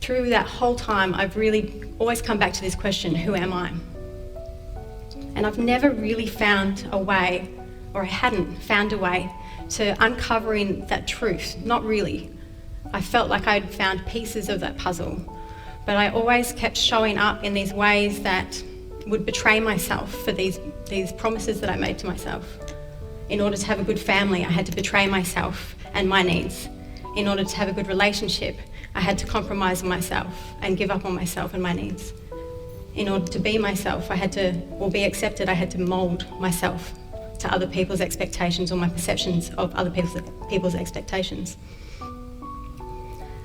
through that whole time, I've really always come back to this question, who am I? And I've never really found a way, or I hadn't found a way, to uncovering that truth. Not really. I felt like I'd found pieces of that puzzle, but I always kept showing up in these ways that would betray myself for these promises that I made to myself. In order to have a good family, I had to betray myself and my needs. In order to have a good relationship, I had to compromise on myself and give up on myself and my needs. In order to be myself, or be accepted, I had to mould myself to other people's expectations or my perceptions of other people's expectations.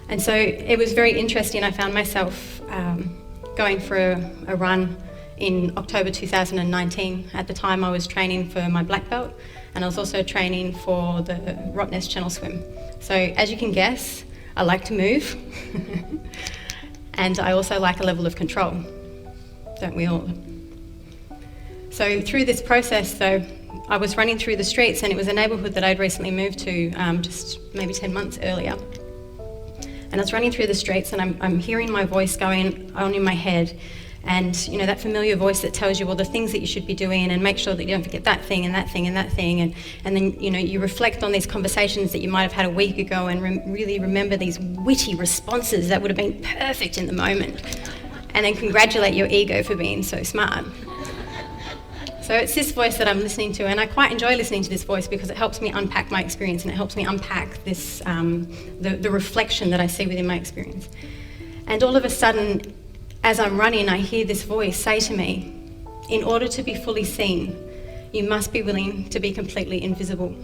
And so it was very interesting. I found myself going for a run in October 2019. At the time, I was training for my black belt, and I was also training for the Rottnest Channel Swim. So as you can guess, I like to move, and I also like a level of control, don't we all? So through this process, though, I was running through the streets, and it was a neighbourhood that I'd recently moved to just maybe 10 months earlier. And I was running through the streets, and I'm hearing my voice going on in my head, and you know, that familiar voice that tells you all the things that you should be doing, and make sure that you don't forget that thing and that thing and that thing, and then you know, you reflect on these conversations that you might have had a week ago and really remember these witty responses that would have been perfect in the moment, and then congratulate your ego for being so smart. So it's this voice that I'm listening to, and I quite enjoy listening to this voice because it helps me unpack my experience, and it helps me unpack this the reflection that I see within my experience. And all of a sudden, as I'm running, I hear this voice say to me, in order to be fully seen, you must be willing to be completely invisible.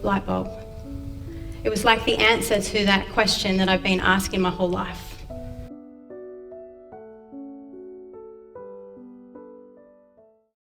Light bulb. It was like the answer to that question that I've been asking my whole life.